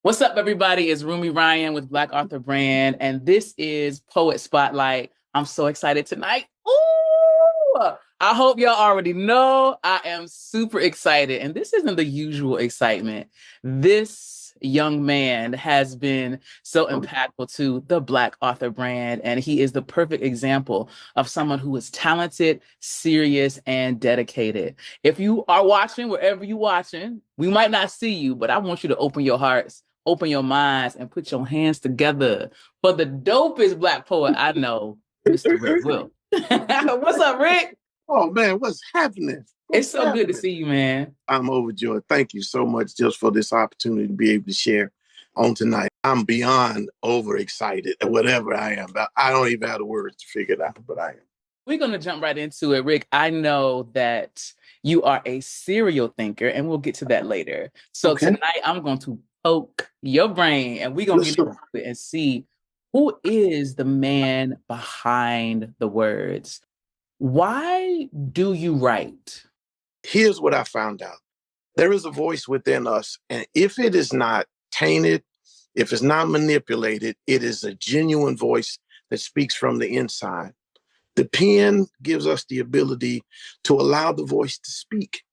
What's up, everybody? It's Rumi Ryan with Black Author Brand, and this is Poet Spotlight. I'm so excited tonight. Ooh! I hope y'all already know I am super excited, and this isn't the usual excitement. This young man has been so impactful to the Black Author Brand, and he is the perfect example of someone who is talented, serious, and dedicated. If you are watching, wherever you're watching, we might not see you, but I want you to open your hearts, open your minds, and put your hands together for the dopest Black poet I know, Mr. Rick Will. What's up, Rick? Oh, man, what's happening? It's so good to see you, man. I'm overjoyed. Thank you so much just for this opportunity to be able to share on tonight. I'm beyond overexcited, whatever I am. I don't even have the words to figure it out, but I am. We're going to jump right into it, Rick. I know that you are a serial thinker, and we'll get to that later. So Tonight, I'm going to poke your brain, and we're going to get into it and see who is the man behind the words. Why do you write? Here's what I found out. There is a voice within us, and if it is not tainted, if it's not manipulated, it is a genuine voice that speaks from the inside. The pen gives us the ability to allow the voice to speak,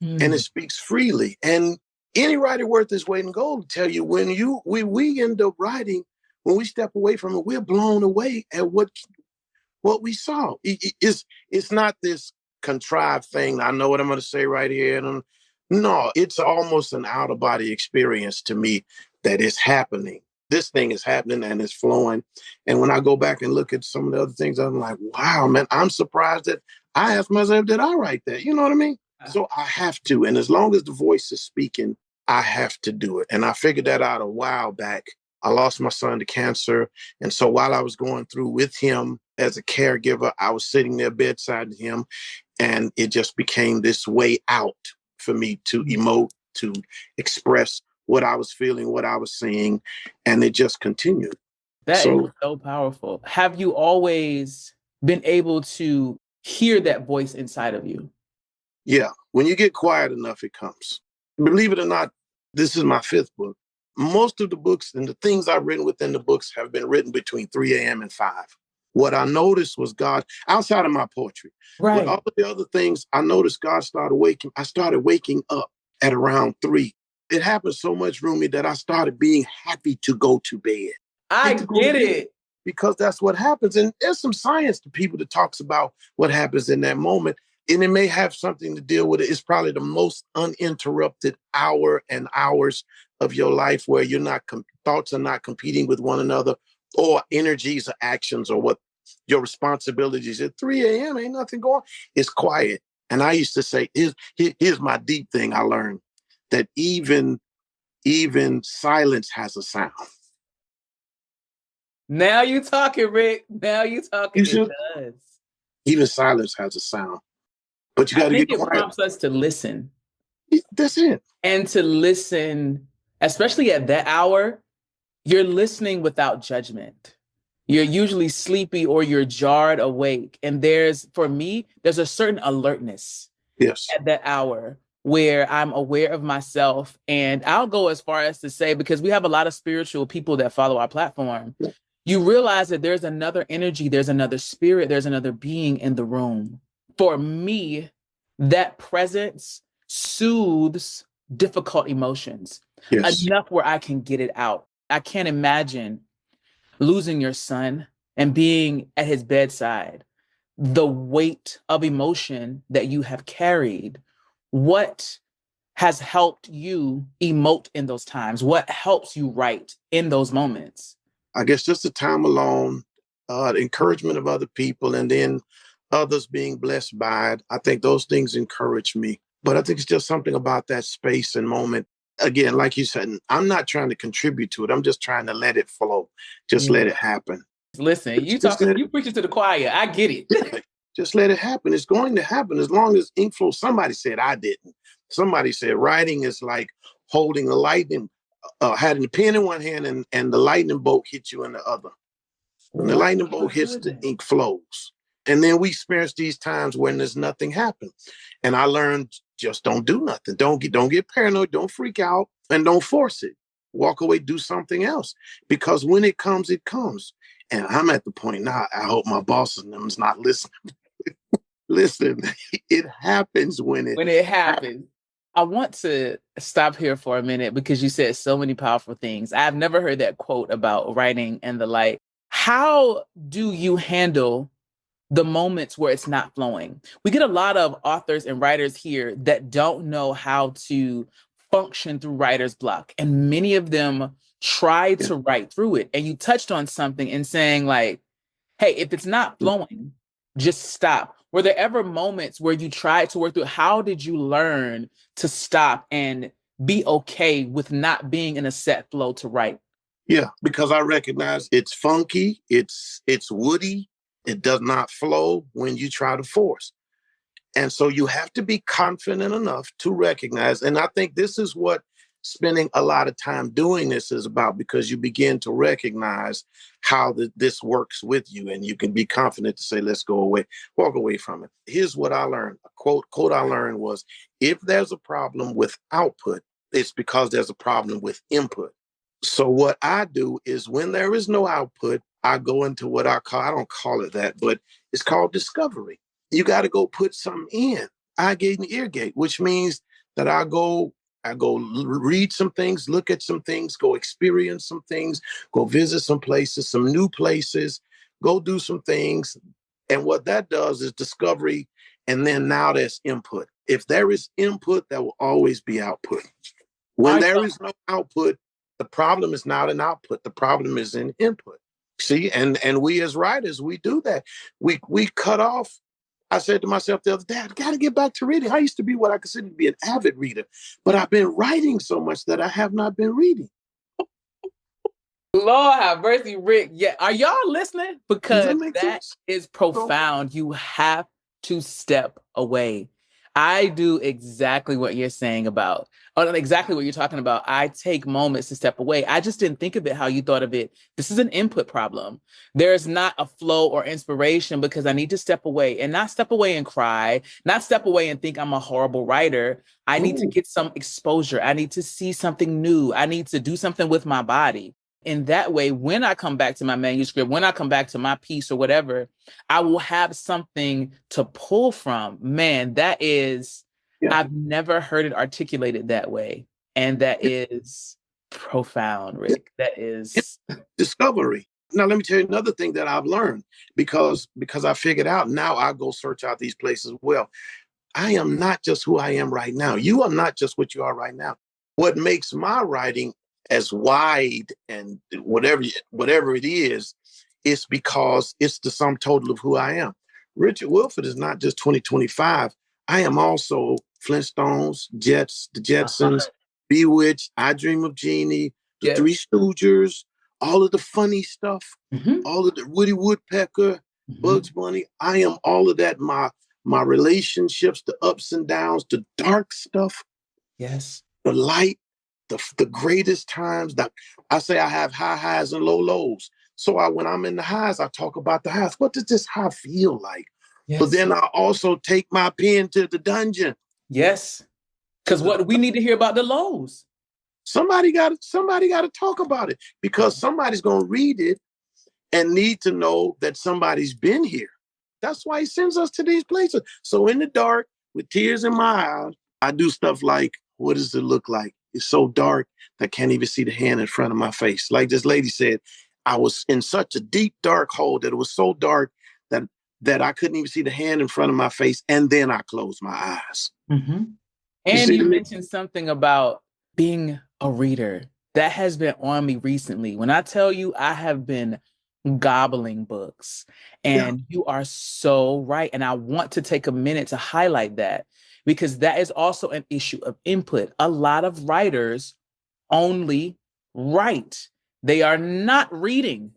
and it speaks freely. And any writer worth his weight in gold will tell you when we end up writing, when we step away from it, we're blown away at what we saw. It's not this contrived thing. I know what I'm going to say right here. No, it's almost an out-of-body experience to me that is happening. This thing is happening and it's flowing. And when I go back and look at some of the other things, I'm like, wow, man, I'm surprised that I asked myself, did I write that? You know what I mean? So I have to. And as long as the voice is speaking, I have to do it. And I figured that out a while back. I lost my son to cancer. And so while I was going through with him as a caregiver, I was sitting there bedside him, and it just became this way out for me to emote, to express what I was feeling, what I was seeing, and it just continued. That is so powerful. Have you always been able to hear that voice inside of you? Yeah. When you get quiet enough, it comes. Believe it or not, this is my 5th book. Most of the books and the things I've written within the books have been written between 3 a.m. and 5. What I noticed was God, outside of my poetry, with all of the other things, I noticed God started waking. I started waking up at around 3. It happened so much, Rumi, that I started being happy to go to bed. I get it. Because that's what happens. And there's some science to people that talks about what happens in that moment. And it may have something to deal with it. It's probably the most uninterrupted hour and hours of your life where you're not thoughts are not competing with one another, or energies or actions or what your responsibilities. At 3 a.m. ain't nothing going. It's quiet. And I used to say, here's my deep thing I learned, that even silence has a sound. Now you talking, Rick. Now you talking. It does. Even silence has a sound. But you got to get quiet. It prompts us to listen. That's it. And to listen, especially at that hour, you're listening without judgment. You're usually sleepy or you're jarred awake. And for me, there's a certain alertness at that hour where I'm aware of myself. And I'll go as far as to say, because we have a lot of spiritual people that follow our platform, you realize that there's another energy, there's another spirit, there's another being in the room. For me, that presence soothes difficult emotions enough where I can get it out. I can't imagine losing your son and being at his bedside, the weight of emotion that you have carried. What has helped you emote in those times? What helps you write in those moments? I guess just the time alone, the encouragement of other people, and then others being blessed by it. I think those things encourage me. But I think it's just something about that space and moment. Again, like you said, I'm not trying to contribute to it. I'm just trying to let it flow. Just let it happen. Listen, you preaching to the choir. I get it. Just let it happen. It's going to happen as long as ink flows. Somebody said, I didn't. Somebody said writing is like holding a lightning, having the pen in one hand and the lightning bolt hits you in the other. When the lightning bolt hits, the ink flows. And then we experience these times when there's nothing happen. And I learned, just don't do nothing. Don't get paranoid. Don't freak out and don't force it. walk away, do something else. Because when it comes, it comes. And I'm at the point now, I hope my boss and them's not listening. Listen, it happens when it happens. I want to stop here for a minute because you said so many powerful things. I've never heard that quote about writing and the like. How do you handle the moments where it's not flowing? We get a lot of authors and writers here that don't know how to function through writer's block. And many of them try to write through it. And you touched on something in saying like, hey, if it's not flowing, just stop. Were there ever moments where you tried to work through? How did you learn to stop and be okay with not being in a set flow to write? Yeah, because I recognize it's funky, it's woody, it does not flow when you try to force. And so you have to be confident enough to recognize. And I think this is what spending a lot of time doing this is about, because you begin to recognize how this works with you, and you can be confident to say, let's go away, walk away from it. Here's what I learned. A quote I learned was, if there's a problem with output, it's because there's a problem with input. So what I do is when there is no output, I go into what I don't call it that, but it's called discovery. You got to go put something in. Eye gate and ear gate, which means that I go read some things, look at some things, go experience some things, go visit some places, some new places, go do some things. And what that does is discovery. And then now there's input. If there is input, there will always be output. When there is no output, the problem is not in output. The problem is in input. See, and we as writers, we do that. We cut off. I said to myself the other day, I got to get back to reading. I used to be what I consider to be an avid reader, but I've been writing so much that I have not been reading. Lord have mercy, Rick. Yeah, are y'all listening? Because that is profound. You have to step away. I do exactly what you're saying about, exactly what you're talking about. I take moments to step away. I just didn't think of it how you thought of it. This is an input problem. There's not a flow or inspiration because I need to step away, and not step away and cry, not step away and think I'm a horrible writer. I need to get some exposure. I need to see something new. I need to do something with my body. In that way, when I come back to my manuscript, when I come back to my piece or whatever, I will have something to pull from. Man, that is, I've never heard it articulated that way. And that is profound, Rick. That is discovery. Now, let me tell you another thing that I've learned, because I figured out, now I go search out these places. Well, I am not just who I am right now. You are not just what you are right now. What makes my writing as wide and whatever it is, it's because it's the sum total of who I am. Richard Wilford is not just 2025. I am also Flintstones, Jets, the Jetsons, Bewitched, I Dream of Jeannie, the Three Stooges, all of the funny stuff, all of the Woody Woodpecker, Bugs Bunny. I am all of that. My relationships, the ups and downs, the dark stuff, the light, the greatest times. That I say I have high highs and low lows. So when I'm in the highs, I talk about the highs. What does this high feel like? But then I also take my pen to the dungeon. Yes, because what we need to hear about the lows. Somebody got to talk about it, because somebody's going to read it and need to know that somebody's been here. That's why he sends us to these places. So in the dark, with tears in my eyes, I do stuff like, what does it look like? It's so dark that I can't even see the hand in front of my face. Like this lady said, I was in such a deep, dark hole that it was so dark that I couldn't even see the hand in front of my face. And then I closed my eyes. And you mentioned something about being a reader. That has been on me recently. When I tell you, I have been gobbling books, and you are so right. And I want to take a minute to highlight that, because that is also an issue of input. A lot of writers only write. They are not reading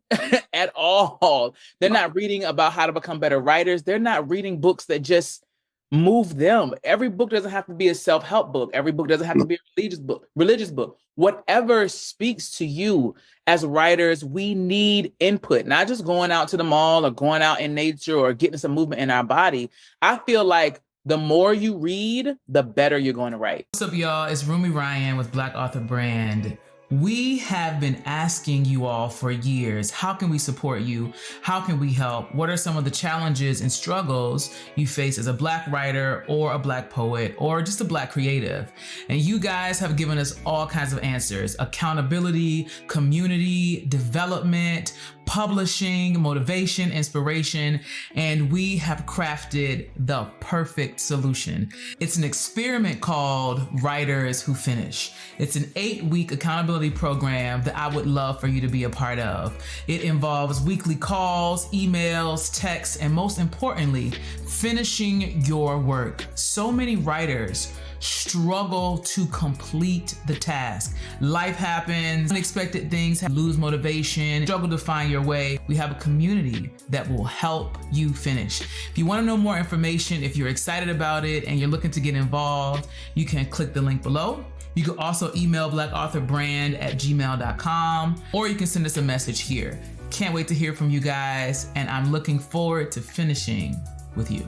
at all. They're not reading about how to become better writers. They're not reading books that just move them. Every book doesn't have to be a self-help book. Every book doesn't have to be a religious book. Whatever speaks to you as writers, we need input, not just going out to the mall or going out in nature or getting some movement in our body. I feel like the more you read, the better you're going to write. What's up, y'all? It's Rumi Ryan with Black Author Brand. We have been asking you all for years, how can we support you? How can we help? What are some of the challenges and struggles you face as a Black writer or a Black poet or just a Black creative? And you guys have given us all kinds of answers: accountability, community, development, publishing, motivation, inspiration, and we have crafted the perfect solution. It's an experiment called Writers Who Finish. It's an 8-week accountability program that I would love for you to be a part of. It involves weekly calls, emails, texts, and most importantly, finishing your work. So many writers struggle to complete the task. Life happens, unexpected things, lose motivation, struggle to find your way. We have a community that will help you finish. If you want to know more information, if you're excited about it and you're looking to get involved, you can click the link below. You can also email blackauthorbrand@gmail.com, or you can send us a message here. Can't wait to hear from you guys, and I'm looking forward to finishing with you.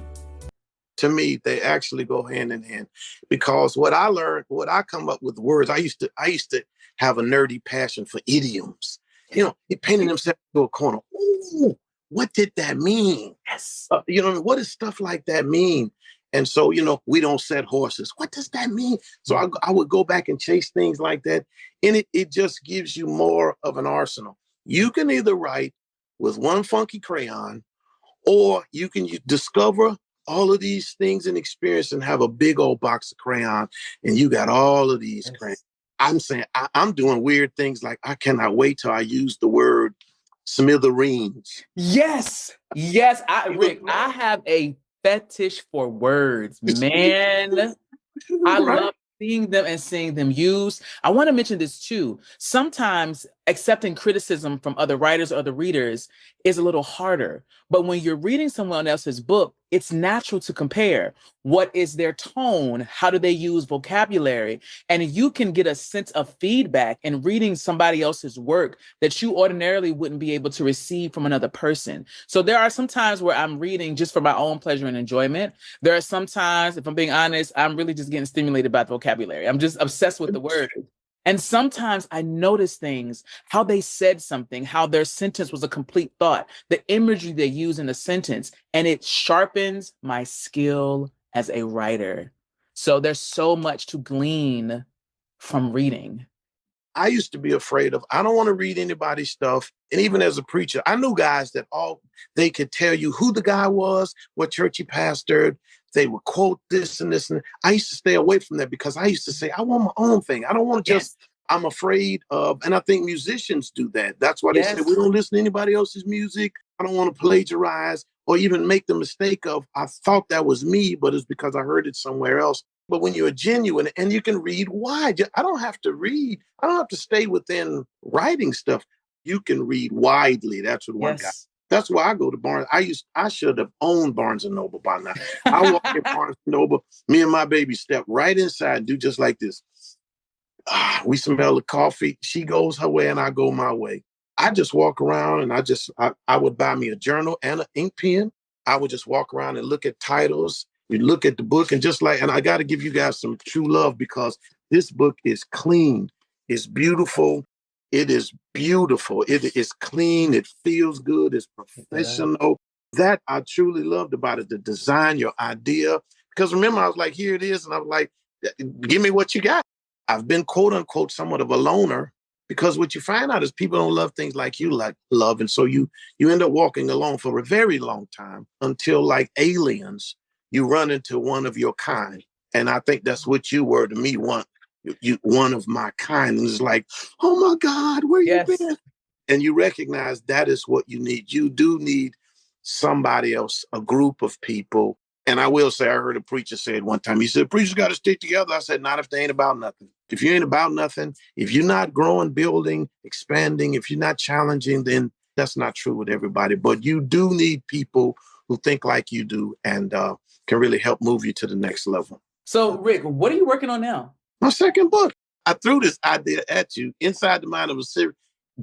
To me, they actually go hand in hand, because what I learned, what I come up with words, I used to have a nerdy passion for idioms. You know, he painted himself into a corner. Ooh, what did that mean? Yes. What does stuff like that mean? And so, we don't set horses. What does that mean? So I would go back and chase things like that. And it just gives you more of an arsenal. You can either write with one funky crayon, or you can discover all of these things and experience and have a big old box of crayon, and you got all of these crayons. I'm saying I'm doing weird things, like I cannot wait till I use the word smithereens. Yes. Rick, I have a fetish for words, man. I love seeing them and seeing them used. I want to mention this too. Sometimes accepting criticism from other writers or other readers is a little harder. But when you're reading someone else's book, it's natural to compare. What is their tone? How do they use vocabulary? And you can get a sense of feedback in reading somebody else's work that you ordinarily wouldn't be able to receive from another person. So there are some times where I'm reading just for my own pleasure and enjoyment. There are some times, if I'm being honest, I'm really just getting stimulated by the vocabulary. I'm just obsessed with the word. And sometimes I notice things, how they said something, how their sentence was a complete thought, the imagery they use in a sentence, and it sharpens my skill as a writer. So there's so much to glean from reading. I used to be afraid of, I don't want to read anybody's stuff. And even as a preacher, I knew guys that they could tell you who the guy was, what church he pastored. They would quote this and this. And I used to stay away from that, because I used to say, I want my own thing. I don't want to I'm afraid of, and I think musicians do that. That's why they say, we don't listen to anybody else's music. I don't want to plagiarize or even make the mistake of, I thought that was me, but it's because I heard it somewhere else. But when you're genuine and you can read wide, I don't have to read. I don't have to stay within writing stuff. You can read widely. That's what one guy. That's why I go to Barnes. I should have owned Barnes and Noble by now. I walk in Barnes and Noble, me and my baby step right inside and do just like this. We smell the coffee. She goes her way and I go my way. I just walk around and I would buy me a journal and an ink pen. I would just walk around and look at titles. You look at the book and I got to give you guys some true love, because this book is clean. It's beautiful. It is beautiful. It is clean. It feels good. It's professional. That I truly loved about it, the design, your idea. Because remember, I was like, here it is. And I was like, give me what you got. I've been, quote unquote, somewhat of a loner, because what you find out is people don't love things like you love. And so you end up walking alone for a very long time, until, like aliens, you run into one of your kind. And I think that's what you were to me, one of my kind. And it's like, oh my God, where you been? And you recognize that is what you need. You do need somebody else, a group of people. And I will say, I heard a preacher say it one time. He said, preachers got to stick together. I said, not if they ain't about nothing. If you ain't about nothing, if you're not growing, building, expanding, if you're not challenging, then that's not true with everybody. But you do need people who think like you do and can really help move you to the next level. So, Rick, what are you working on now? My second book. I threw this idea at you, Inside the Mind of a Serial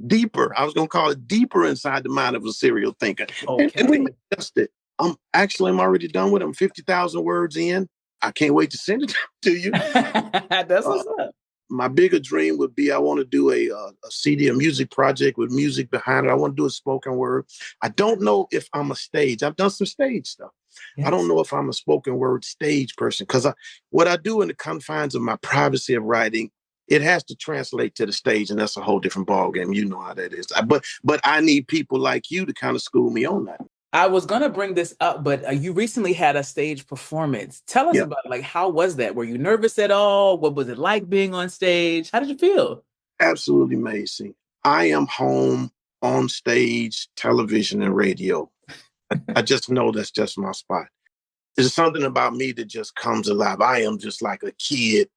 Deeper. I was going to call it Deeper Inside the Mind of a Serial Thinker. Okay. And we discussed it. I'm already done with it. I'm 50,000 words in. I can't wait to send it to you. That's what's up. My bigger dream would be I want to do a CD, a music project with music behind it. I want to do a spoken word. I don't know if I'm a stage. I've done some stage stuff. Yes. I don't know if I'm a spoken word stage person because what I do in the confines of my privacy of writing, it has to translate to the stage, and that's a whole different ballgame. You know how that is. But I need people like you to kind of school me on that. I was going to bring this up, but you recently had a stage performance. Tell us about, like, how was that? Were you nervous at all? What was it like being on stage? How did you feel? Absolutely amazing. I am home on stage, television, and radio. I just know that's just my spot. There's something about me that just comes alive. I am just like a kid,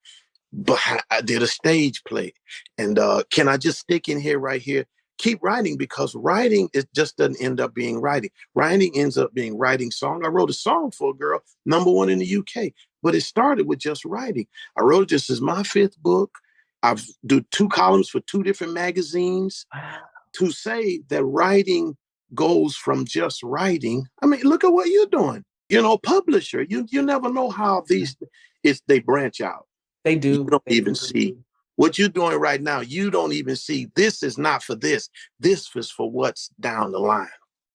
but I did a stage play. And can I just stick in here right here? Keep writing, because writing, it just doesn't end up being writing. Writing ends up being writing song. I wrote a song for a girl, #1 in the UK, but it started with just writing. I wrote this as my 5th book. I've do 2 columns for 2 different magazines. Wow. To say that writing goes from just writing, I mean, look at what you're doing. You know, publisher, you never know how they branch out. They do. You don't even see. What you're doing right now, you don't even see. This is not for this. This is for what's down the line.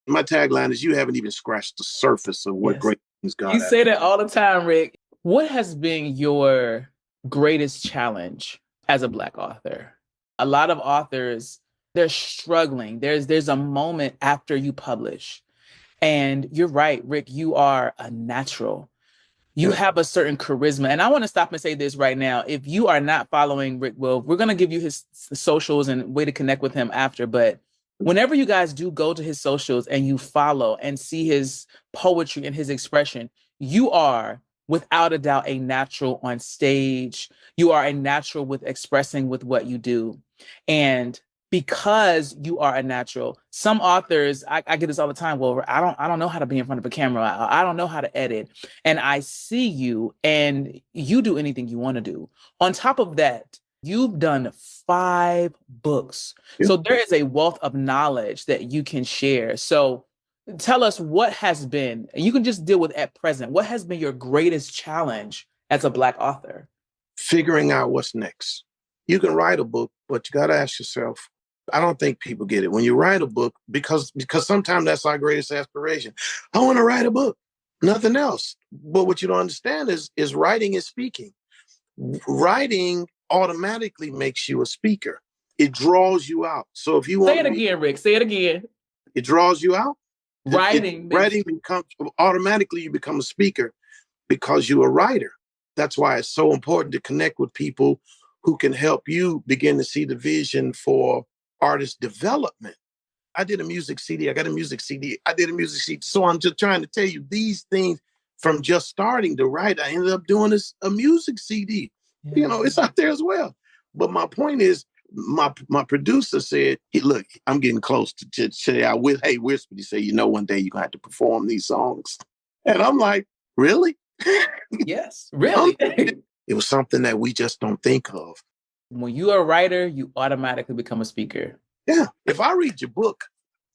My tagline is, you haven't even scratched the surface of what great things God has. You say that all the time, Rick. What has been your greatest challenge as a Black author? A lot of authors, they're struggling. There's a moment after you publish. And you're right, Rick, you are a natural. You have a certain charisma. And I want to stop and say this right now. If you are not following Rick Will, we're going to give you his socials and way to connect with him after. But whenever you guys do go to his socials and you follow and see his poetry and his expression, you are without a doubt a natural on stage. You are a natural with expressing with what you do. And because you are a natural, some authors, I get this all the time. Well, I don't know how to be in front of a camera. I don't know how to edit. And I see you and you do anything you want to do. On top of that, you've done 5 books. Yeah. So there is a wealth of knowledge that you can share. So tell us what has been, you can just deal with at present, what has been your greatest challenge as a Black author? Figuring out what's next. You can write a book, but you got to ask yourself, I don't think people get it. When you write a book, because sometimes that's our greatest aspiration. I want to write a book, nothing else. But what you don't understand is writing is speaking. Writing automatically makes you a speaker. It draws you out. So if you want to... Say it again, Rick. Say it again. It draws you out. Writing becomes automatically, you become a speaker because you're a writer. That's why it's so important to connect with people who can help you begin to see the vision for artist development. I did a music CD. I got a music CD. I did a music CD. So I'm just trying to tell you these things from just starting to write. I ended up doing a music CD. Yeah. You know, it's out there as well. But my point is, my producer said, hey, look, I'm getting close to say, hey, Whisper, he said, you know, one day you're going to have to perform these songs. And I'm like, really? Yes, really? It was something that we just don't think of. When you're a writer, you automatically become a speaker. Yeah. If I read your book,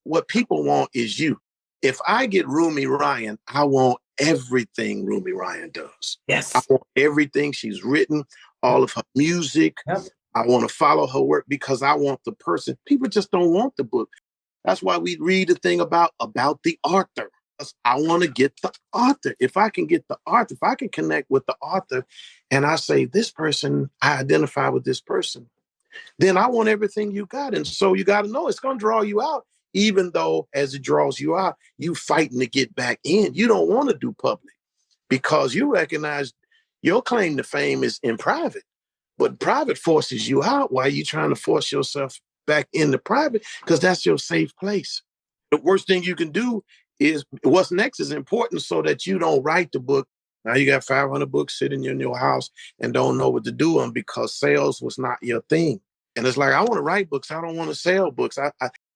what people want is you. If I get Rumi Ryan, I want everything Rumi Ryan does. Yes. I want everything she's written, all of her music. Yep. I want to follow her work because I want the person. People just don't want the book. That's why we read the thing about the author. I want to get the author. If I can get the author, if I can connect with the author and I say, this person, I identify with this person, then I want everything you got. And so you got to know it's going to draw you out, even though as it draws you out, you fighting to get back in. You don't want to do public because you recognize your claim to fame is in private, but private forces you out while you're trying to force yourself back into private because that's your safe place. The worst thing you can do is what's next is important so that you don't write the book. Now you got 500 books sitting in your house and don't know what to do with them because sales was not your thing. And it's like, I want to write books. I don't want to sell books.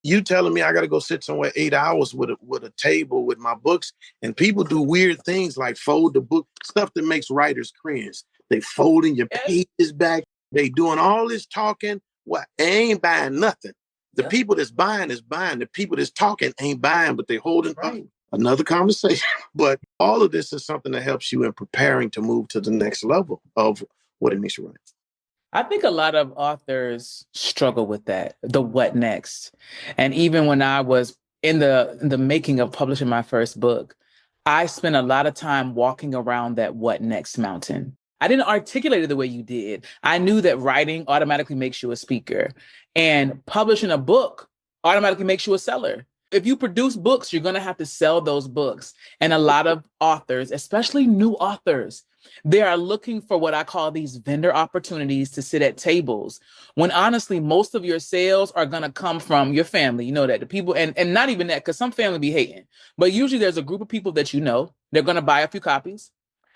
You telling me I got to go sit somewhere 8 hours with a table with my books, and people do weird things like fold the book, stuff that makes writers cringe. They folding your pages back. They doing all this talking. What? They ain't buying nothing. The people that's buying is buying. The people that's talking ain't buying, but they holding up. Another conversation. But all of this is something that helps you in preparing to move to the next level of what it means to write. I think a lot of authors struggle with that, the what next. And even when I was in the making of publishing my first book, I spent a lot of time walking around that what next mountain. I didn't articulate it the way you did. I knew that writing automatically makes you a speaker, and publishing a book automatically makes you a seller. If you produce books, you're going to have to sell those books. And a lot of authors, especially new authors, they are looking for what I call these vendor opportunities to sit at tables, when honestly, most of your sales are going to come from your family. You know that the people, and not even that, because some family be hating, but usually there's a group of people that you know, they're going to buy a few copies.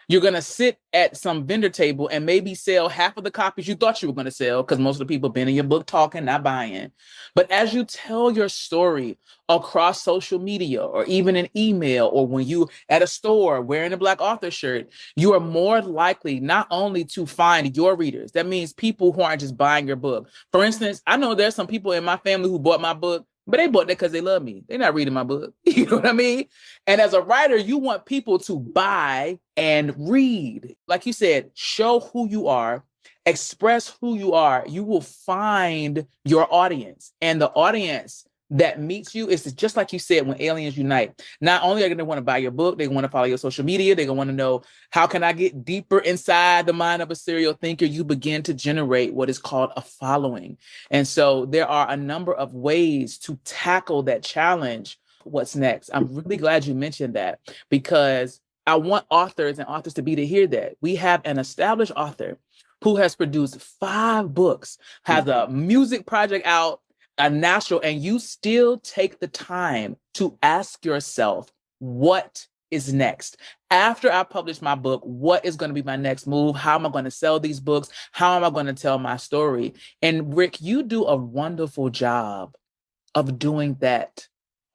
You're going to sit at some vendor table and maybe sell half of the copies you thought you were going to sell, because most of the people been in your book talking, not buying. But as you tell your story across social media or even an email, or when you at a store wearing a Black author shirt, you are more likely not only to find your readers. That means people who aren't just buying your book. For instance, I know there's some people in my family who bought my book, but they bought that because they love me. They're not reading my book. You know what I mean? And as a writer, you want people to buy and read. Like you said, show who you are, express who you are. You will find your audience. And the audience that meets you is just like you said, when aliens unite. Not only are they going to want to buy your book, they want to follow your social media. They're going to want to know, how can I get deeper inside the mind of a serial thinker? You begin to generate what is called a following. And so there are a number of ways to tackle that challenge. What's next? I'm really glad you mentioned that, because I want authors and authors to be to hear that. We have an established author who has produced 5 books, has a music project out, a national, and you still take the time to ask yourself, what is next? After I publish my book, what is going to be my next move? How am I going to sell these books? How am I going to tell my story? And Rick, you do a wonderful job of doing that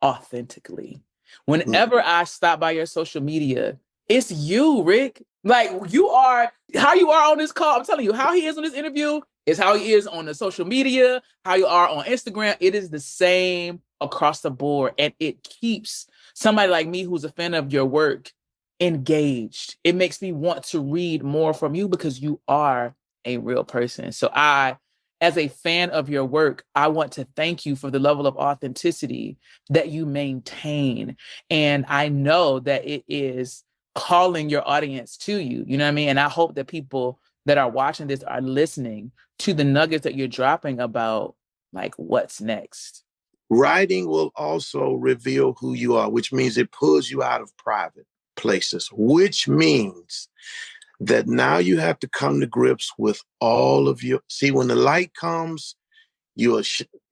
authentically. Whenever I stop by your social media, it's you, Rick. Like, you are how you are on this call. I'm telling you, how he is on this interview is how he is on the social media, how you are on Instagram. It is the same across the board. And it keeps somebody like me, who's a fan of your work, engaged. It makes me want to read more from you, because you are a real person. So as a fan of your work, I want to thank you for the level of authenticity that you maintain. And I know that it is calling your audience to you. You know what I mean? And I hope that people that are watching this are listening to the nuggets that you're dropping about, like, what's next. Writing will also reveal who you are, which means it pulls you out of private places, which means that now you have to come to grips with all of your, see, when the light comes, you're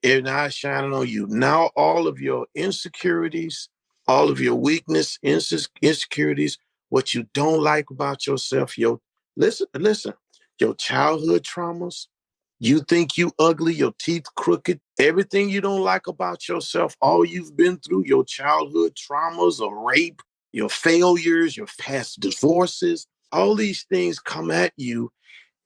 now shining on you. Now all of your insecurities, all of your weakness, insecurities, what you don't like about yourself, listen, your childhood traumas, you think you ugly, your teeth crooked, everything you don't like about yourself, all you've been through, your childhood traumas or rape, your failures, your past divorces, all these things come at you.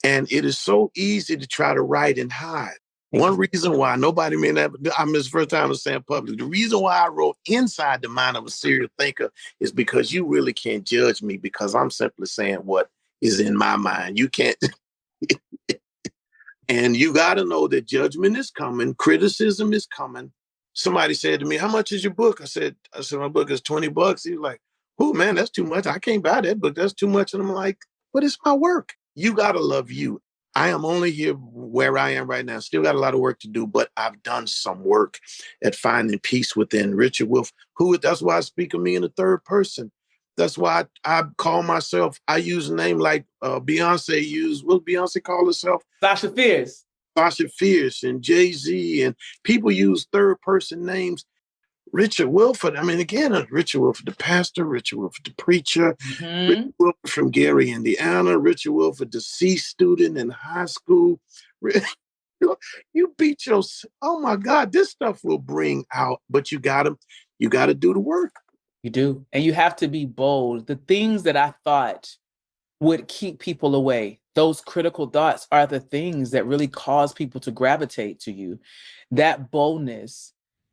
And it is so easy to try to write and hide. One reason why nobody may never, I'm this first time I'm saying public, the reason why I wrote Inside the Mind of a Serial Thinker is because you really can't judge me, because I'm simply saying what is in my mind. You can't. And you got to know that judgment is coming. Criticism is coming. Somebody said to me, how much is your book? I said, my book is $20. He was like, oh man, that's too much. I can't buy that book. That's too much. And I'm like, but it's my work. You got to love you. I am only here where I am right now. Still got a lot of work to do, but I've done some work at finding peace within. Richard Wilford, that's why I speak of me in the third person. That's why I call myself, I use a name like Beyonce used. What Beyonce call herself? Sasha Fierce. Sasha Fierce and Jay-Z, and people use third person names. Richard Wilford, I mean, again, Richard Wilford, the pastor, Richard Wilford, the preacher, Richard Wilford from Gary, Indiana, Richard Wilford, the C student in high school. You beat your, oh my God, this stuff will bring out, but you got to do the work. You do. And you have to be bold. The things that I thought would keep people away, those critical thoughts, are the things that really cause people to gravitate to you. That boldness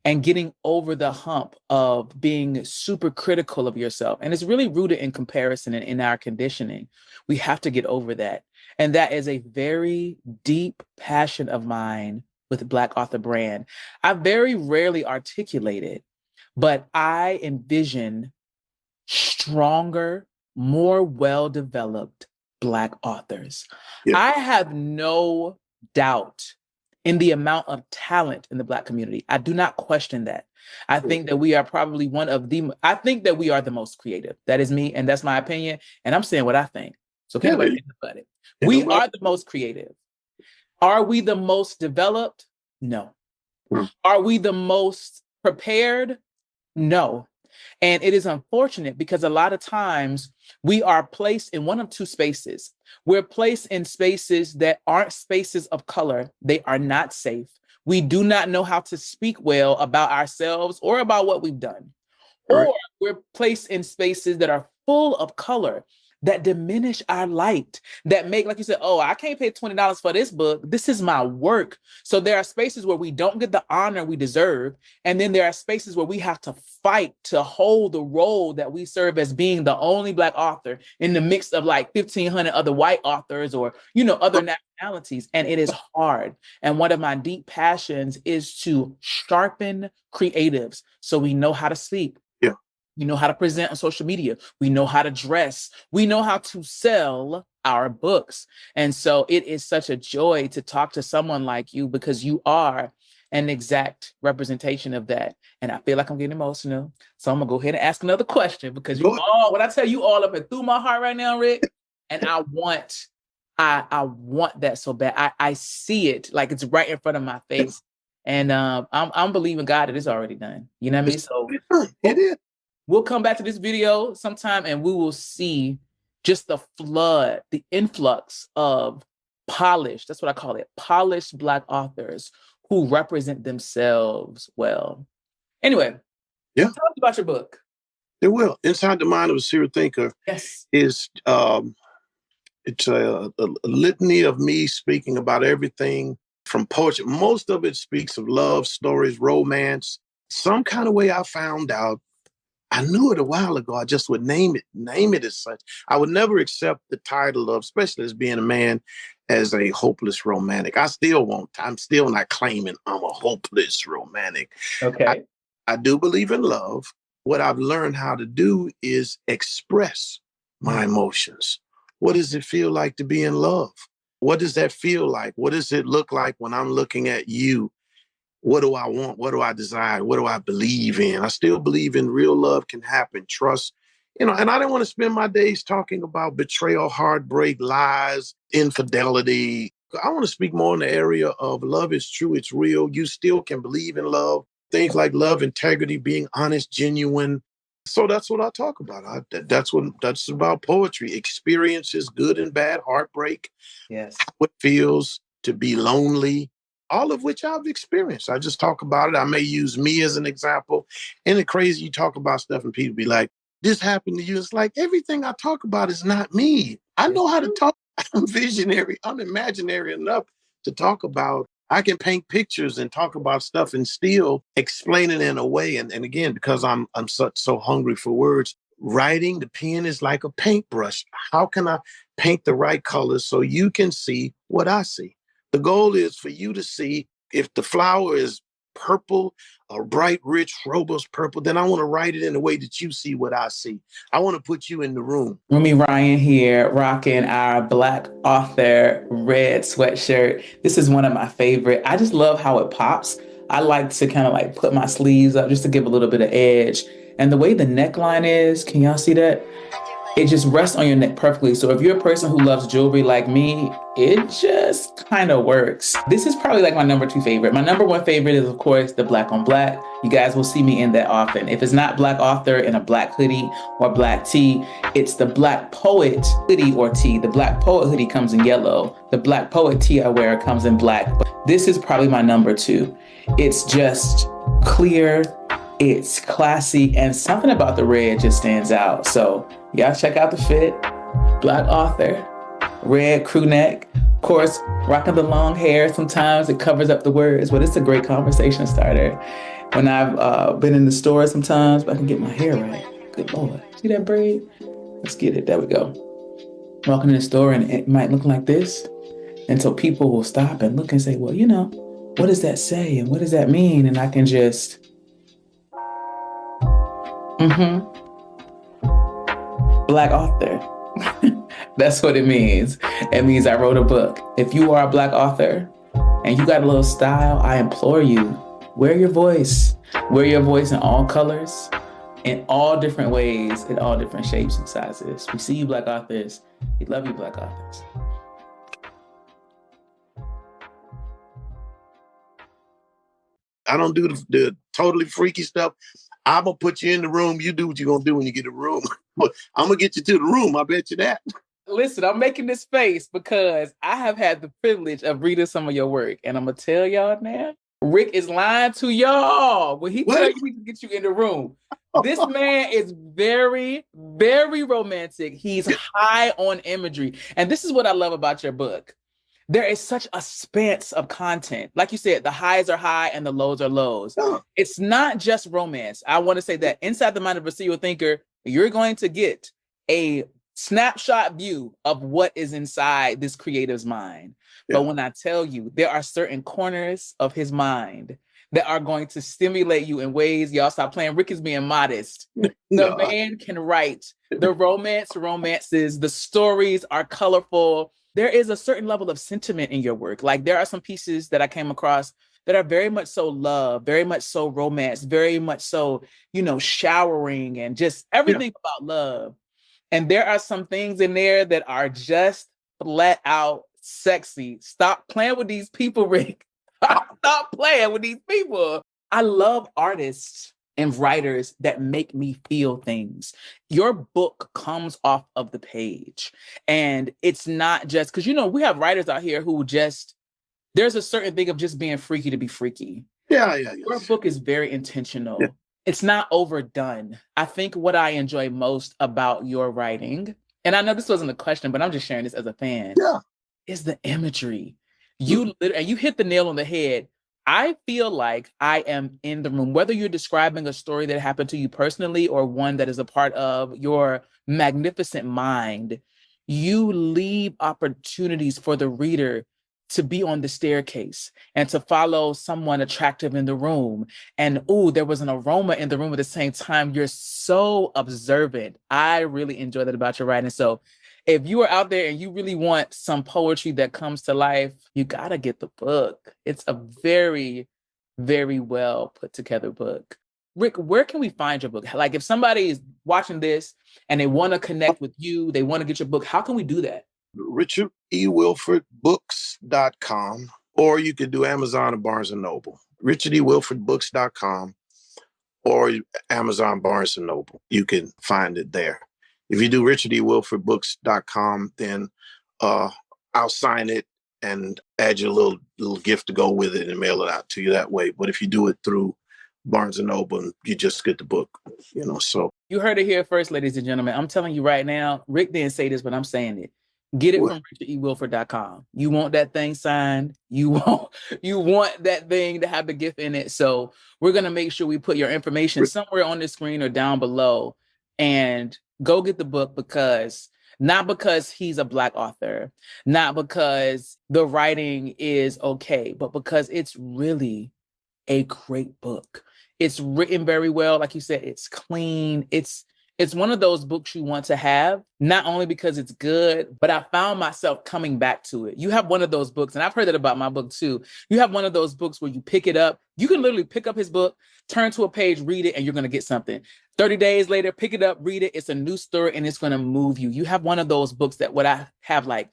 and getting over the hump of being super critical of yourself. And it's really rooted in comparison and in our conditioning. We have to get over that. And that is a very deep passion of mine with Black Author Brand. I very rarely articulate it, but I envision stronger, more well-developed Black authors. Yeah. I have no doubt in the amount of talent in the Black community. I do not question that. I think that we are probably I think that we are the most creative. That is me, and that's my opinion, and I'm saying what I think. So can't nobody think about it. We are the most creative. Are we the most developed? No. Are we the most prepared? No. And it is unfortunate because a lot of times we are placed in one of two spaces. We're placed in spaces that aren't spaces of color. They are not safe. We do not know how to speak well about ourselves or about what we've done. Right. Or we're placed in spaces that are full of color, that diminish our light, that make, like you said, oh, I can't pay $20 for this book. This is my work. So there are spaces where we don't get the honor we deserve. And then there are spaces where we have to fight to hold the role that we serve as being the only Black author in the mix of like 1,500 other white authors or, other nationalities. And it is hard. And one of my deep passions is to sharpen creatives so we know how to speak. We know how to present on social media. We know how to dress. We know how to sell our books. And so it is such a joy to talk to someone like you because you are an exact representation of that. And I feel like I'm getting emotional. So I'm gonna go ahead and ask another question because when I tell you all up and through my heart right now, Rick, and I want that so bad. I see it like it's right in front of my face. And I'm believing God that it's already done. You know what I mean? So it is. We'll come back to this video sometime and we will see just the flood, the influx of polished, that's what I call it, polished Black authors who represent themselves well. Anyway, tell us about your book. It will. Inside the Mind of a Serial Thinker is it's a litany of me speaking about everything from poetry. Most of it speaks of love stories, romance. Some kind of way I found out, I knew it a while ago. I just would name it as such. I would never accept the title of, especially as being a man, as a hopeless romantic. I still won't. I'm still not claiming I'm a hopeless romantic. Okay. I do believe in love. What I've learned how to do is express my emotions. What does it feel like to be in love? What does that feel like? What does it look like when I'm looking at you? What do I want? What do I desire? What do I believe in? I still believe in real love can happen, trust, and I didn't want to spend my days talking about betrayal, heartbreak, lies, infidelity. I want to speak more in the area of love is true, it's real. You still can believe in love. Things like love, integrity, being honest, genuine. So that's what I talk about. That's about poetry, experiences, good and bad, heartbreak. Yes. How it feels to be lonely. All of which I've experienced. I just talk about it. I may use me as an example. And it's crazy, you talk about stuff and people be like, this happened to you. It's like, everything I talk about is not me. I know how to talk. I'm visionary. I'm imaginary enough to talk about. I can paint pictures and talk about stuff and still explain it in a way. And again, because I'm so hungry for words, writing, the pen is like a paintbrush. How can I paint the right colors so you can see what I see? The goal is for you to see if the flower is purple or bright, rich, robust purple, then I want to write it in a way that you see what I see. I want to put you in the room. Rumi Ryan here, rocking our Black author red sweatshirt. This is one of my favorite. I just love how it pops. I like to kind of like put my sleeves up just to give a little bit of edge. And the way the neckline is, can y'all see that? It just rests on your neck perfectly. So if you're a person who loves jewelry like me, it just kind of works. This is probably like my number 2 favorite. My number 1 favorite is, of course, the Black on Black. You guys will see me in that often. If it's not Black author in a black hoodie or black tee, it's the Black poet hoodie or tee. The Black poet hoodie comes in yellow. The Black poet tee I wear comes in black. But this is probably my number 2. It's just clear, it's classy, and something about the red just stands out. So y'all check out the fit. Black author, red crew neck. Of course, rocking the long hair. Sometimes it covers up the words, but it's a great conversation starter. when I've been in the store sometimes, but I can get my hair right. Good Lord. See that braid? Let's get it. There we go. Walking in the store and it might look like this. And so people will stop and look and say, well, what does that say? And what does that mean? And I can just, Black author. That's what it means. It means I wrote a book. If you are a Black author and you got a little style, I implore you, wear your voice. Wear your voice in all colors, in all different ways, in all different shapes and sizes. We see you, Black authors. We love you, Black authors. I don't do the totally freaky stuff. I'm going to put you in the room. You do what you're going to do when you get in the room. But I'm going to get you to the room. I bet you that. Listen, I'm making this face because I have had the privilege of reading some of your work. And I'm going to tell y'all now, Rick is lying to y'all when he tells you he can get you in the room. This man is very, very romantic. He's high on imagery. And this is what I love about your book. There is such a span of content. Like you said, the highs are high and the lows are lows. Oh. It's not just romance. I want to say that inside the mind of a serial thinker, you're going to get a snapshot view of what is inside this creative's mind. Yeah. But when I tell you, there are certain corners of his mind that are going to stimulate you in ways, y'all stop playing. Rick is being modest. The man can write the romances, the stories are colorful. There is a certain level of sentiment in your work. Like there are some pieces that I came across that are very much so love, very much so romance, very much so, showering and just everything about love. And there are some things in there that are just flat out sexy. Stop playing with these people, Rick. Stop playing with these people. I love artists and writers that make me feel things. Your book comes off of the page. And it's not just, because, we have writers out here who just, there's a certain thing of just being freaky to be freaky. Yeah. Your book is very intentional. Yeah. It's not overdone. I think what I enjoy most about your writing, and I know this wasn't a question, but I'm just sharing this as a fan, is the imagery. You hit the nail on the head. I feel like I am in the room, whether you're describing a story that happened to you personally or one that is a part of your magnificent mind, you leave opportunities for the reader to be on the staircase and to follow someone attractive in the room. And, there was an aroma in the room at the same time. You're so observant. I really enjoy that about your writing. So if you are out there and you really want some poetry that comes to life, you got to get the book. It's a very, very well put together book. Rick, where can we find your book? Like if somebody is watching this and they want to connect with you, they want to get your book, how can we do that? RichardEWilfordBooks.com, or you could do Amazon or Barnes & Noble. RichardEWilfordBooks.com or Amazon, Barnes & Noble. You can find it there. If you do RichardEWilfordBooks.com, then I'll sign it and add your little gift to go with it and mail it out to you that way. But if you do it through Barnes & Noble, you just get the book, so. You heard it here first, ladies and gentlemen. I'm telling you right now, Rick didn't say this, but I'm saying it. Get it from RichardEWilford.com. You want that thing signed. You want that thing to have the gift in it. So we're going to make sure we put your information somewhere on the screen or down below, and go get the book, not because he's a Black author, not because the writing is okay, but because it's really a great book. It's written very well. Like you said, it's clean. It's one of those books you want to have, not only because it's good, but I found myself coming back to it. You have one of those books, and I've heard that about my book too. You have one of those books where you pick it up. You can literally pick up his book, turn to a page, read it, and you're going to get something. 30 days later, pick it up, read it. It's a new story, and it's going to move you. You have one of those books that what I have like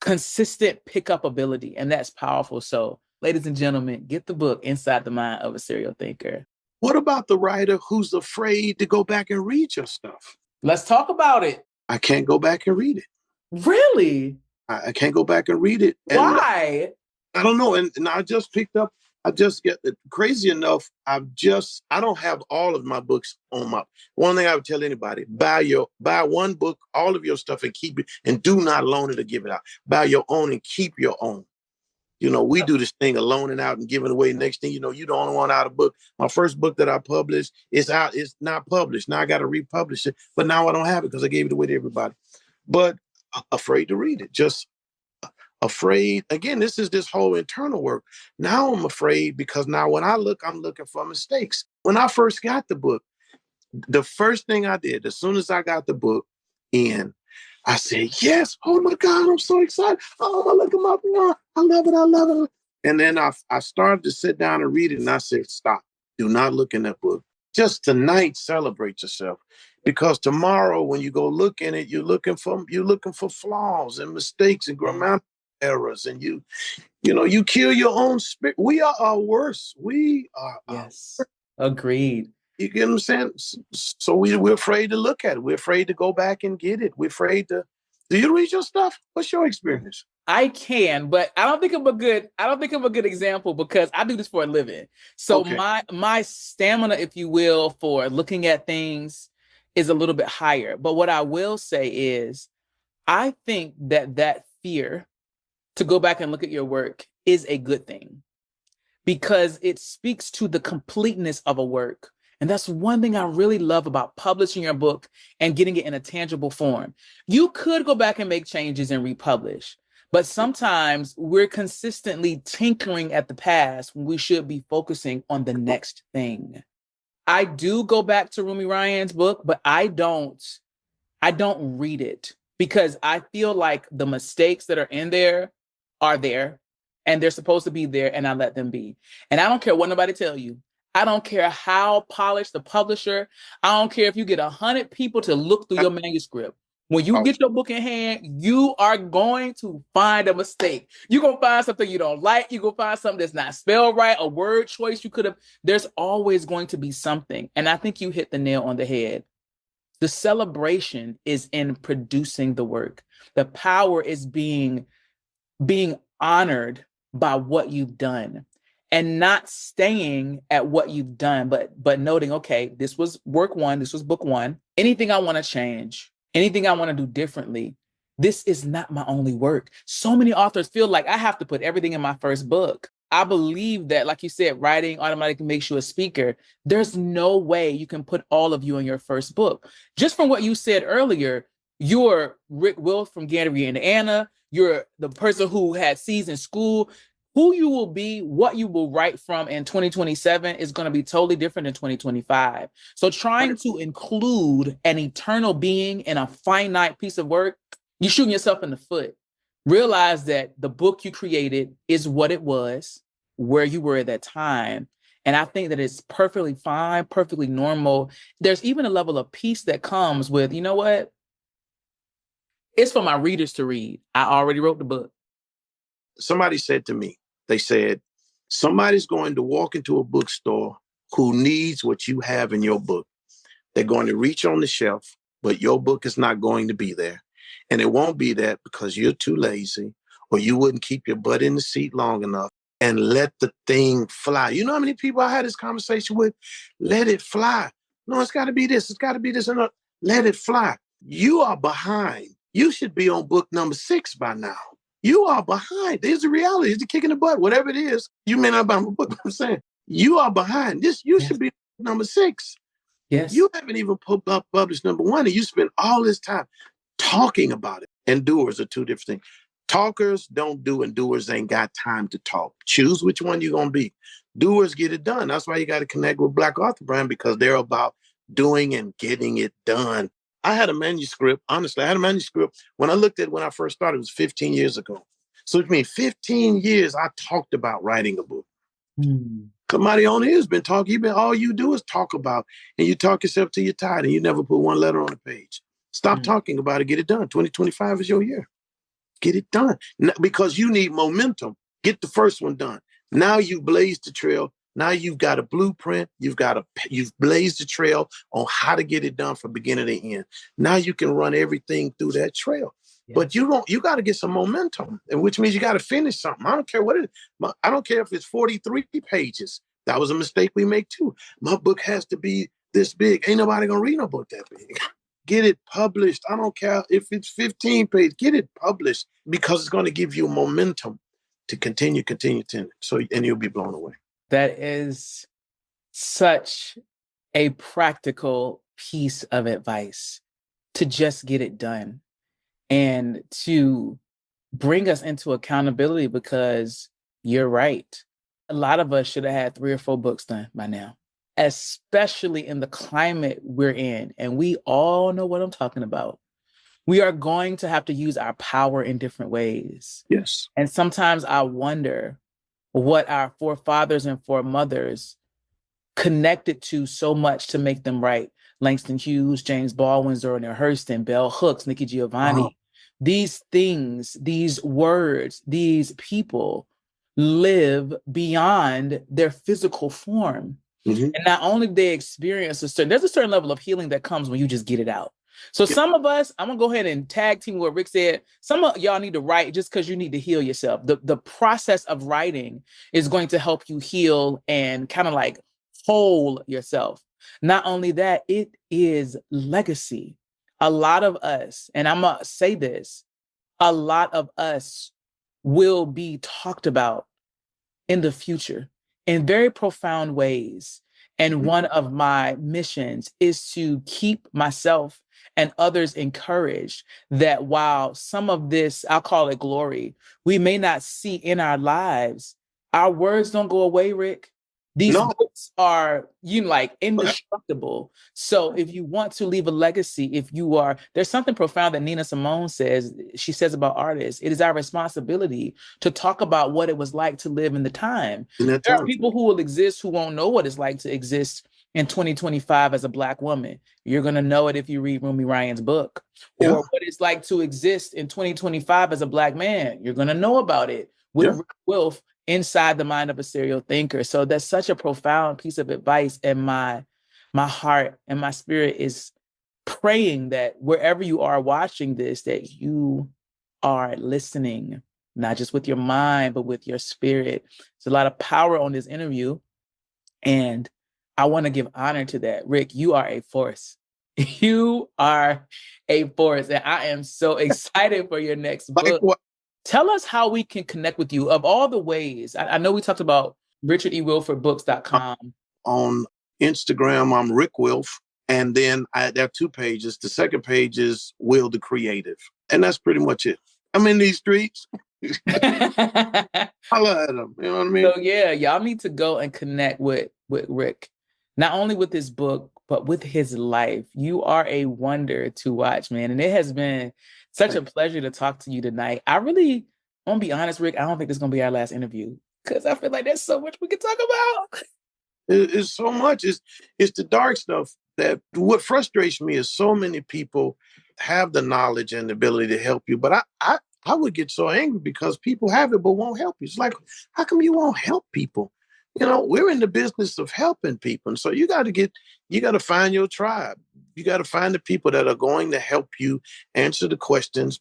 consistent pickup ability, and that's powerful. So, ladies and gentlemen, get the book Inside the Mind of a Serial Thinker. What about the writer who's afraid to go back and read your stuff? Let's talk about it. I can't go back and read it. Really? I can't go back and read it. And why? I don't know. And I just get it crazy enough. I don't have all of my books on my, one thing I would tell anybody, buy one book, all of your stuff, and keep it, and do not loan it or give it out. Buy your own and keep your own. We do this thing of loaning out and giving away. Next thing you know, you're the only one out of book. My first book that I published is out. It's not published. Now I got to republish it. But now I don't have it because I gave it away to everybody. But afraid to read it. Just afraid. Again, this whole internal work. Now I'm afraid because now when I look, I'm looking for mistakes. When I first got the book, the first thing I did, as soon as I got the book in, I said, yes, oh my God, I'm so excited. Oh, look at my, I love it, I love it. And then I started to sit down and read it, and I said, stop, do not look in that book. Just tonight, celebrate yourself. Because tomorrow, when you go look in it, you're looking for flaws and mistakes and grammatical errors, and you kill your own spirit. We are our worst. We are. Yes, agreed. You get what I'm saying? So we're afraid to look at it. We're afraid to go back and get it. We're afraid to. Do you read your stuff? What's your experience? I can, but I don't think I'm a good example because I do this for a living. So Okay. my stamina, if you will, for looking at things is a little bit higher. But what I will say is, I think that fear to go back and look at your work is a good thing because it speaks to the completeness of a work. And that's one thing I really love about publishing your book and getting it in a tangible form. You could go back and make changes and republish, but sometimes we're consistently tinkering at the past when we should be focusing on the next thing. I do go back to Rumi Ryan's book, but I don't read it because I feel like the mistakes that are in there are there and they're supposed to be there, and I let them be. And I don't care what nobody tell you. I don't care how polished the publisher. I don't care if you get 100 people to look through your manuscript. When you get your book in hand, you are going to find a mistake. You're going to find something you don't like. You're going to find something that's not spelled right, a word choice you could have. There's always going to be something. And I think you hit the nail on the head. The celebration is in producing the work. The power is being honored by what you've done. And not staying at what you've done, but noting, okay, this was work one, this was book one. Anything I want to change, anything I want to do differently, this is not my only work. So many authors feel like I have to put everything in my first book. I believe that, like you said, writing automatically makes you a speaker. There's no way you can put all of you in your first book. Just from what you said earlier, you're Rick Wilf from Gary, Indiana. You're the person who had C's in school. Who you will be, what you will write from in 2027 is going to be totally different in 2025. So trying to include an eternal being in a finite piece of work, you're shooting yourself in the foot. Realize that the book you created is what it was, where you were at that time. And I think that it's perfectly fine, perfectly normal. There's even a level of peace that comes with, you know what? It's for my readers to read. I already wrote the book. Somebody said to me, they said, somebody's going to walk into a bookstore who needs what you have in your book. They're going to reach on the shelf, but your book is not going to be there. And it won't be there because you're too lazy or you wouldn't keep your butt in the seat long enough and let the thing fly. You know how many people I had this conversation with? Let it fly. No, it's got to be this. It's got to be this. And let it fly. You are behind. You should be on book number 6 by now. You are behind. There's the reality. It's the kick in the butt. Whatever it is, you may not buy my book, but I'm saying you are behind. You should be number 6. Yes. You haven't even published number 1, and you spend all this time talking about it. And doers are two different things. Talkers don't do, and doers ain't got time to talk. Choose which one you're going to be. Doers get it done. That's why you got to connect with Black Author Brand, because they're about doing and getting it done. I had a manuscript. Honestly, I had a manuscript. When I first started, it was 15 years ago. So it means 15 years I talked about writing a book. Somebody on here has been talking. All you do is talk about, and you talk yourself till you're tired, and you never put one letter on the page. Stop talking about it. Get it done. 2025 is your year. Get it done. Because you need momentum. Get the first one done. Now you've blazed the trail. Now you've got a blueprint. You've blazed the trail on how to get it done from beginning to end. Now you can run everything through that trail. Yeah. But you got to get some momentum, and which means you got to finish something. I don't care what it is. I don't care if it's 43 pages. That was a mistake we make too. My book has to be this big. Ain't nobody gonna read no book that big. Get it published. I don't care if it's 15 pages. Get it published, because it's going to give you momentum. to continue. So, and you'll be blown away. That is such a practical piece of advice, to just get it done and to bring us into accountability, because you're right. A lot of us should have had 3 or 4 books done by now, especially in the climate we're in. And we all know what I'm talking about. We are going to have to use our power in different ways. Yes. And sometimes I wonder what our forefathers and foremothers connected to so much to make them right. Langston Hughes, James Baldwin, Zora Neale Hurston, Bell Hooks, Nikki Giovanni. These things, these words, these people live beyond their physical form. Mm-hmm. And not only do they experience there's a certain level of healing that comes when you just get it out. So some of us, I'm gonna go ahead and tag team what Rick said. Some of y'all need to write just because you need to heal yourself. The process of writing is going to help you heal and kind of like whole yourself. Not only that, it is legacy. A lot of us, and I'm gonna say this, a lot of us will be talked about in the future in very profound ways. And one of my missions is to keep myself and others encouraged that while some of this, I'll call it glory, we may not see in our lives, our words don't go away, Rick. These books are, like indestructible. So if you want to leave a legacy, there's something profound that Nina Simone says. She says about artists, it is our responsibility to talk about what it was like to live in the time. There are people who will exist who won't know what it's like to exist in 2025 as a Black woman. You're going to know it if you read Rumi Ryan's book. Or what it's like to exist in 2025 as a Black man. You're going to know about it with Rick Wilf, Inside the Mind of a Serial Thinker. So that's such a profound piece of advice. And my heart and my spirit is praying that wherever you are watching this, that you are listening, not just with your mind, but with your spirit. There's a lot of power on this interview. And I want to give honor to that. Rick, you are a force. You are a force. And I am so excited for your next book. Tell us how we can connect with you. Of all the ways, I know we talked about RichardEWilfordBooks.com. On Instagram, I'm Rick Wilf. And then there are 2 pages. The second page is Will the Creative. And that's pretty much it. I'm in these streets. I love them. You know what I mean? So yeah, y'all need to go and connect with Rick. Not only with his book, but with his life. You are a wonder to watch, man. And it has been such a pleasure to talk to you tonight. I want to be honest, Rick, I don't think this is going to be our last interview because I feel like there's so much we can talk about. It's so much. It's the dark stuff that what frustrates me is so many people have the knowledge and the ability to help you. But I would get so angry because people have it but won't help you. It's like, how come you won't help people? We're in the business of helping people. And so you got to find your tribe. You got to find the people that are going to help you answer the questions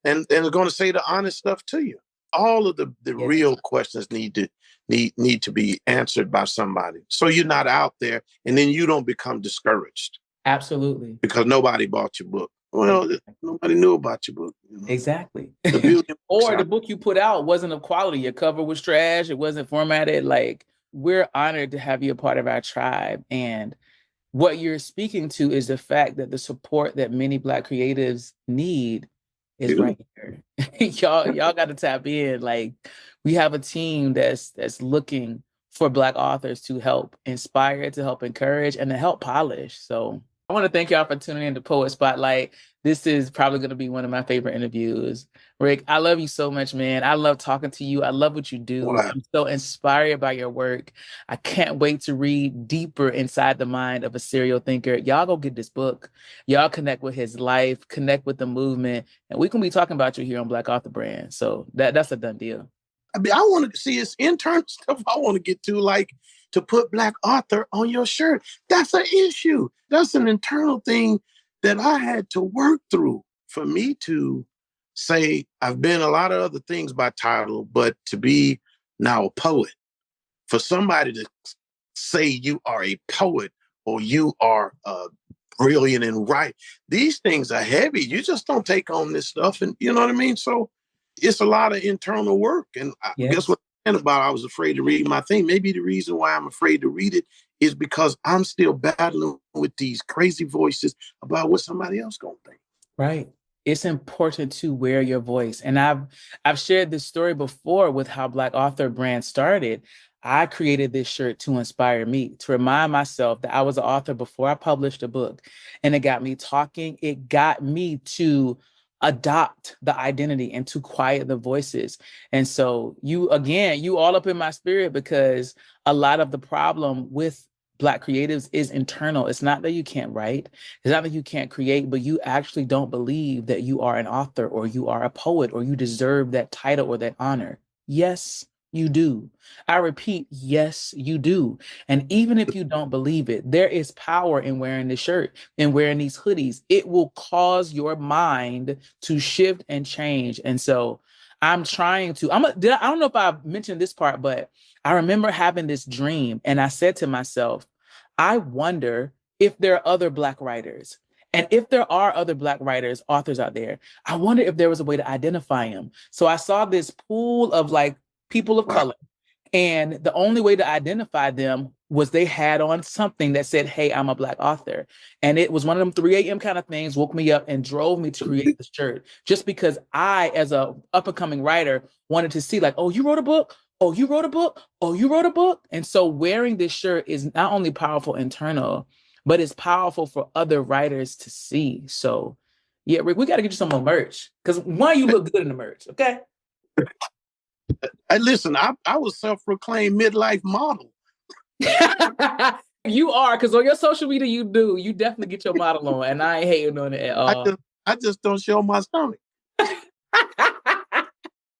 and they're going to say the honest stuff to you. All of the real questions need to be answered by somebody. So you're not out there and then you don't become discouraged. Absolutely. Because nobody bought your book. Well, nobody knew about your book. Exactly. Or the book you put out wasn't of quality. Your cover was trash. It wasn't formatted. Like, we're honored to have you a part of our tribe. And what you're speaking to is the fact that the support that many Black creatives need is right here. Y'all got to tap in. Like, we have a team that's looking for Black authors to help inspire, to help encourage, and to help polish. So I want to thank y'all for tuning in to Poet Spotlight. This is probably going to be one of my favorite interviews. Rick, I love you so much, man. I love talking to you. I love what you do. Wow. I'm so inspired by your work. I can't wait to read deeper inside the mind of a serial thinker. Y'all go get this book. Y'all connect with his life, connect with the movement, and we can be talking about you here on Black Author Brand. So that's a done deal. I mean, I want to see it's internal stuff I want to get to, like to put Black author on your shirt. That's an issue. That's an internal thing that I had to work through for me to say I've been a lot of other things by title, but to be now a poet, for somebody to say you are a poet or you are brilliant and right, these things are heavy. You just don't take on this stuff. And you know what I mean? So it's a lot of internal work. And I guess Yes. what I'm about, I was afraid to read my thing. Maybe the reason why I'm afraid to read it is because I'm still battling with these crazy voices about what somebody else gonna think. Right. It's important to wear your voice. And I've shared this story before with how Black Author Brand started. I created this shirt to inspire me, to remind myself that I was an author before I published a book. And it got me talking. It got me to adopt the identity and to quiet the voices. And so you, again, you all up in my spirit, because a lot of the problem with Black creatives is internal. It's not that you can't write. It's not that you can't create, but you actually don't believe that you are an author or you are a poet or you deserve that title or that honor. Yes, you do. I repeat, yes, you do. And even if you don't believe it, there is power in wearing this shirt and wearing these hoodies. It will cause your mind to shift and change. And so I'm trying to, I don't know if I mentioned this part, but I remember having this dream and I said to myself, I wonder if there are other Black writers. And if there are other Black writers, authors out there, I wonder if there was a way to identify them. So I saw this pool of like people of color. And the only way to identify them was they had on something that said, hey, I'm a Black author. And it was one of them 3 a.m. kind of things, woke me up and drove me to create the shirt. Just because I, as a up and coming writer, wanted to see like, oh, you wrote a book? Oh, you wrote a book? Oh, you wrote a book? And so wearing this shirt is not only powerful internal, but it's powerful for other writers to see. So yeah, Rick, we got to get you some more merch. Because one, you look good in the merch, okay? Hey, listen, I was self-proclaimed midlife model. You are, because on your social media, you do. You definitely get your model on, and I ain't hating on it at all. I just don't show my stomach. Let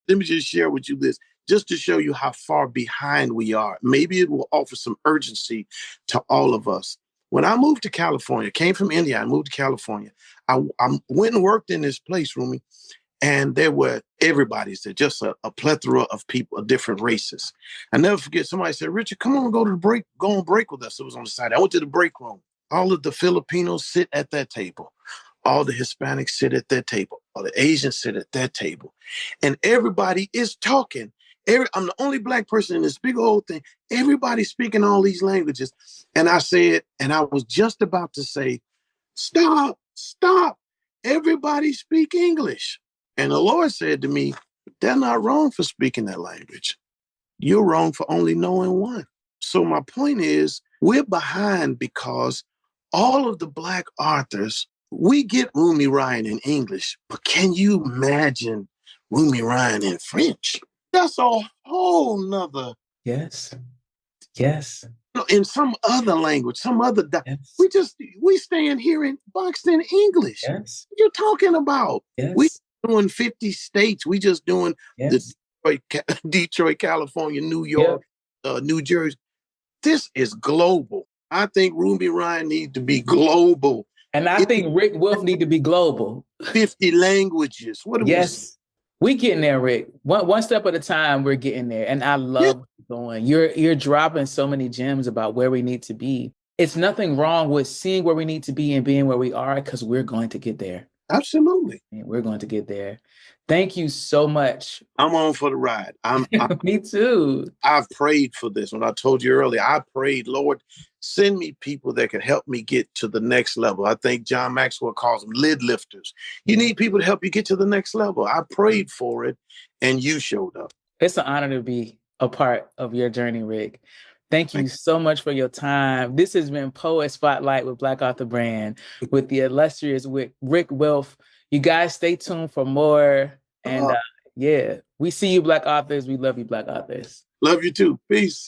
me just share with you this, just to show you how far behind we are. Maybe it will offer some urgency to all of us. When I moved to California, came from India, I moved to California. I went and worked in this place, Rumi, and there were everybody's there, just a plethora of people of different races. I never forget, somebody said, Richard, come on, go on break with us. It was on the side. I went to the break room. All of the Filipinos sit at that table. All the Hispanics sit at that table. All the Asians sit at that table. And everybody is talking. I'm the only Black person in this big old thing. Everybody's speaking all these languages. And I said, and I was just about to say, stop. Everybody speak English. And the Lord said to me, they're not wrong for speaking that language. You're wrong for only knowing one. So my point is, we're behind because all of the Black authors, we get Rumi Ryan in English, but can you imagine Rumi Ryan in French? That's a whole nother. Yes. In some other language, some other. Yes. We stand here in boxed in English. Yes. What you're talking about? Yes. We doing 50 states. We just doing yes. the Detroit, California, New York, New Jersey. This is global. I think Rumi Ryan needs to be global. And I think Rick Wolf need to be global. 50 languages. What? Yes. We getting there, Rick. One step at a time, we're getting there. And I love going. You're dropping so many gems about where we need to be. It's nothing wrong with seeing where we need to be and being where we are, because we're going to get there. Absolutely. And we're going to get there. Thank you so much. I'm on for the ride. Me too. I've prayed for this. When I told you earlier, I prayed, Lord, send me people that can help me get to the next level. I think John Maxwell calls them lid lifters. You need people to help you get to the next level. I prayed for it, and you showed up. It's an honor to be a part of your journey, Rick. Thank you so much for your time. This has been Poet Spotlight with Black Author Brand with the illustrious Rick Wilf. You guys stay tuned for more. And we see you, Black authors. We love you, Black authors. Love you too. Peace.